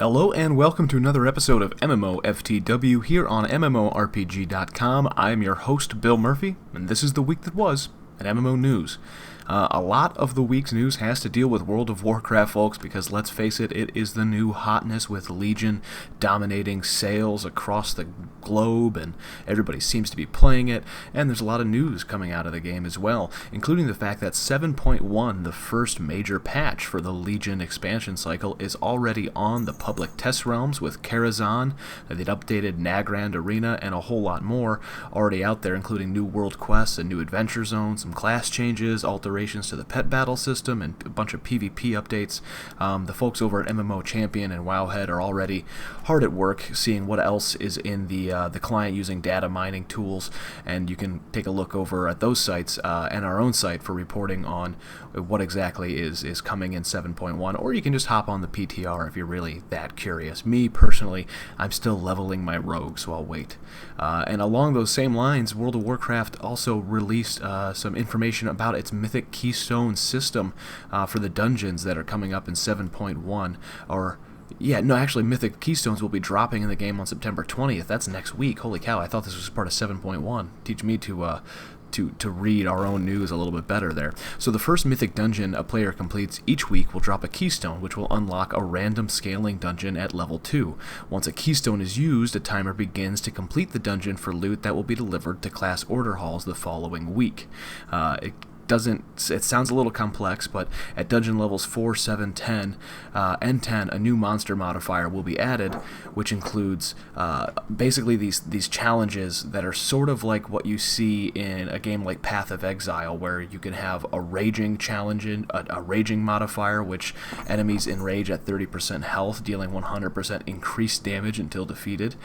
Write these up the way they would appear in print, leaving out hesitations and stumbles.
Hello and welcome to another episode of MMOFTW here on MMORPG.com. I'm your host, Bill Murphy, and this is the week that was at MMO News. A lot of the week's news has to deal with World of Warcraft, folks, because let's face it, it is the new hotness with Legion dominating sales across the globe, and everybody seems to be playing it, and there's a lot of news coming out of the game as well, including the fact that 7.1, the first major patch for the Legion expansion cycle, is already on the public test realms with Karazhan, they'd updated Nagrand Arena, and a whole lot more already out there, including new world quests, a new adventure zone, some class changes, alterations to the pet battle system, and a bunch of PvP updates. The folks over at MMO Champion and Wowhead are already hard at work seeing what else is in the client using data mining tools, and you can take a look over at those sites and our own site for reporting on what exactly is coming in 7.1, or you can just hop on the PTR if you're really that curious. Me, personally, I'm still leveling my rogue, so I'll wait. And along those same lines, World of Warcraft also released some information about its Mythic Keystone system for the dungeons that are coming up in 7.1, actually Mythic Keystones will be dropping in the game on September 20th. That's next week. Holy cow, I thought this was part of 7.1. Teach me to read our own news a little bit better there. So the first Mythic dungeon a player completes each week will drop a keystone, which will unlock a random scaling dungeon at level 2. Once a keystone is used, a timer begins to complete the dungeon for loot that will be delivered to class order halls the following week. It sounds a little complex, but at dungeon levels 4, 7, 10, and 10, a new monster modifier will be added, which includes basically these challenges that are sort of like what you see in a game like Path of Exile, where you can have a raging challenge, a raging modifier, which enemies enrage at 30% health, dealing 100% increased damage until defeated.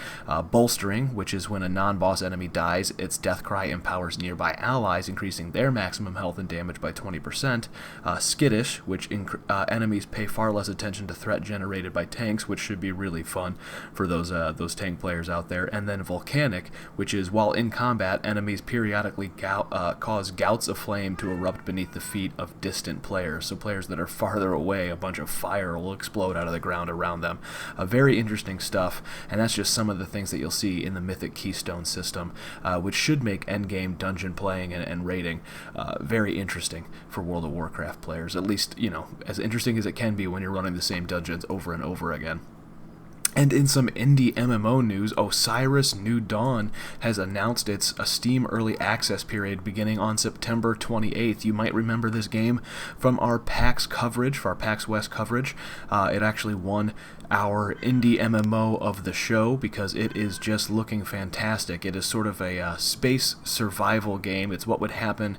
Bolstering, which is when a non-boss enemy dies, its death cry empowers nearby allies, increasing their maximum health and damage by 20%. Skittish, which enemies pay far less attention to threat generated by tanks, which should be really fun for those tank players out there. And then Volcanic, which is while in combat, enemies periodically cause gouts of flame to erupt beneath the feet of distant players. So players that are farther away, a bunch of fire will explode out of the ground around them. Very interesting stuff, and that's just some of the things that you'll see in the Mythic Keystone system, which should make endgame dungeon playing and raiding very interesting for World of Warcraft players, at least, as interesting as it can be when you're running the same dungeons over and over again. And in some indie MMO news, Osiris New Dawn has announced its Steam Early Access period beginning on September 28th. You might remember this game from our PAX coverage, for our PAX West coverage. It actually won our indie MMO of the show because it is just looking fantastic. It is sort of a space survival game. It's what would happen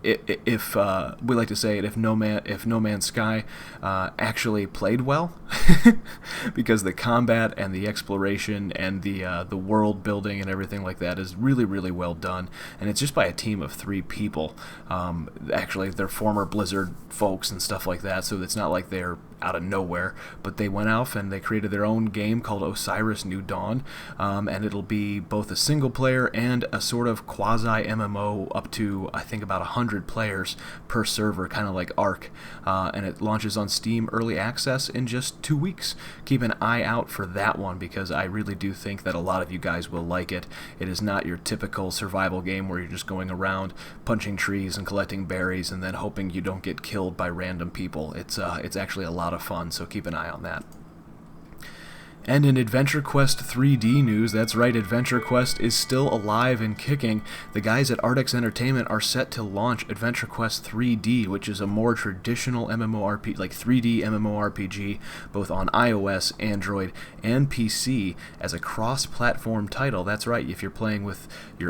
if we like to say it, if No Man's Sky actually played well, because the combat and the exploration and the world building and everything like that is really, really well done, and it's just by a team of 3 people. Actually, they're former Blizzard folks and stuff like that, so it's not like they're out of nowhere, but they went off and they created their own game called Osiris New Dawn, and it'll be both a single player and a sort of quasi MMO up to, I think, about 100 players per server, kind of like Ark, and it launches on Steam Early Access in just 2 weeks. Keep an eye out for that one, because I really do think that a lot of you guys will like it. It is not your typical survival game where you're just going around punching trees and collecting berries and then hoping you don't get killed by random people. It's actually a lot of fun, so keep an eye on that. And in Adventure Quest 3D news, that's right, Adventure Quest is still alive and kicking. The guys at Artix Entertainment are set to launch Adventure Quest 3D, which is a more traditional MMORPG, like 3D MMORPG, both on iOS, Android, and PC as a cross-platform title. That's right, if you're playing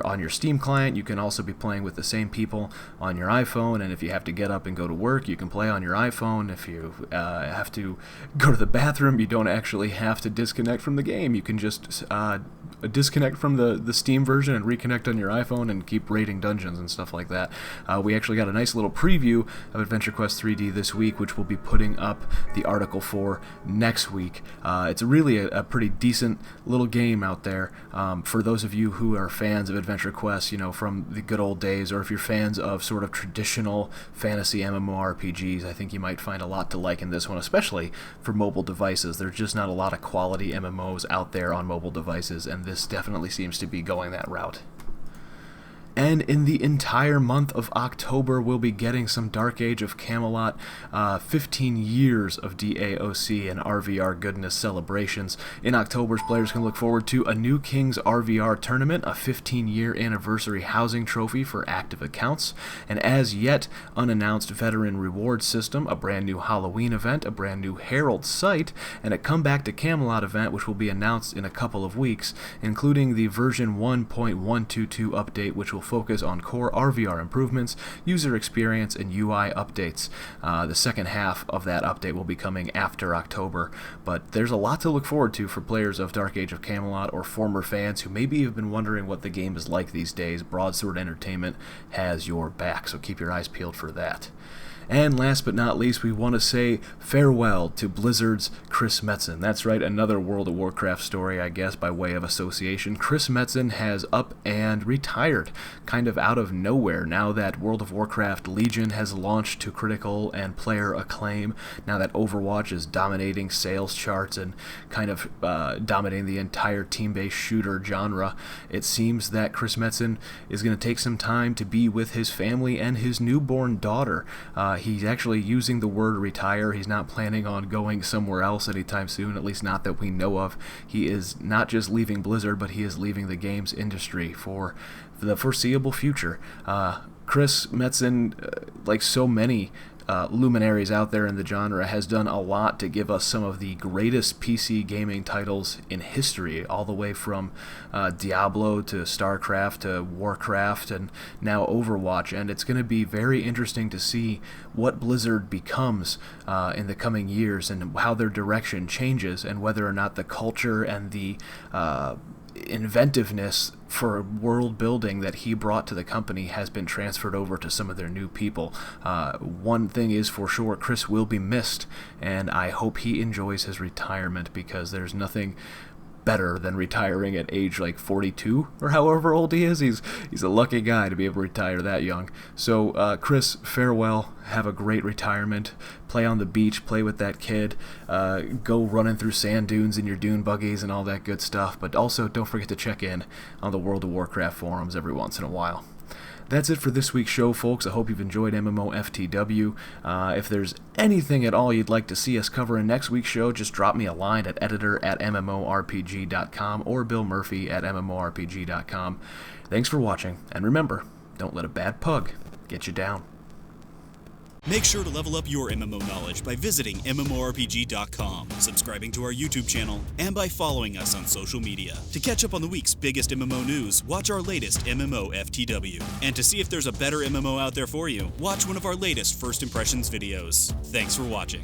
on your Steam client, you can also be playing with the same people on your iPhone, and if you have to get up and go to work, you can play on your iPhone. If you have to go to the bathroom, you don't actually have to disconnect from the game. You can just disconnect from the Steam version and reconnect on your iPhone and keep raiding dungeons and stuff like that. We actually got a nice little preview of Adventure Quest 3D this week, which we'll be putting up the article for next week. It's really a pretty decent little game out there for those of you who are fans of Adventure Quest, you know, from the good old days, or if you're fans of sort of traditional fantasy MMORPGs. I think you might find a lot to like in this one, especially for mobile devices. There's just not a lot of quality MMOs out there on mobile devices, and this definitely seems to be going that route. And in the entire month of October, we'll be getting some Dark Age of Camelot, 15 years of DAOC and RVR goodness celebrations. In October, players can look forward to a new King's RVR tournament, a 15-year anniversary housing trophy for active accounts, an as yet unannounced veteran reward system, a brand new Halloween event, a brand new Herald site, and a Comeback to Camelot event, which will be announced in a couple of weeks, including the version 1.122 update, which will focus on core RVR improvements, user experience, and UI updates. The second half of that update will be coming after October, but there's a lot to look forward to for players of Dark Age of Camelot or former fans who maybe have been wondering what the game is like these days. Broadsword Entertainment has your back, so keep your eyes peeled for that. And last but not least, we want to say farewell to Blizzard's Chris Metzen. That's right, another World of Warcraft story, I guess, by way of association. Chris Metzen has up and retired, kind of out of nowhere, now that World of Warcraft Legion has launched to critical and player acclaim, now that Overwatch is dominating sales charts and kind of dominating the entire team-based shooter genre. It seems that Chris Metzen is going to take some time to be with his family and his newborn daughter. He's actually using the word retire. He's not planning on going somewhere else anytime soon, at least not that we know of. He is not just leaving Blizzard, but he is leaving the games industry for the foreseeable future. Chris Metzen, like so many luminaries out there in the genre, has done a lot to give us some of the greatest PC gaming titles in history, all the way from Diablo to StarCraft to Warcraft and now Overwatch, and it's going to be very interesting to see what Blizzard becomes in the coming years and how their direction changes, and whether or not the culture and the inventiveness for world building that he brought to the company has been transferred over to some of their new people. One thing is for sure, Chris will be missed, and I hope he enjoys his retirement, because there's nothing better than retiring at age like 42 or however old he is. He's a lucky guy to be able to retire that young. So Chris, farewell, have a great retirement, play on the beach, play with that kid, go running through sand dunes in your dune buggies and all that good stuff, but also don't forget to check in on the World of Warcraft forums every once in a while. That's it for this week's show, folks. I hope you've enjoyed MMOFTW. If there's anything at all you'd like to see us cover in next week's show, just drop me a line at editor@mmorpg.com or Bill Murphy at mmorpg.com. Thanks for watching, and remember, don't let a bad pug get you down. Make sure to level up your MMO knowledge by visiting MMORPG.com, subscribing to our YouTube channel, and by following us on social media. To catch up on the week's biggest MMO news, watch our latest MMOFTW. And to see if there's a better MMO out there for you, watch one of our latest First Impressions videos. Thanks for watching.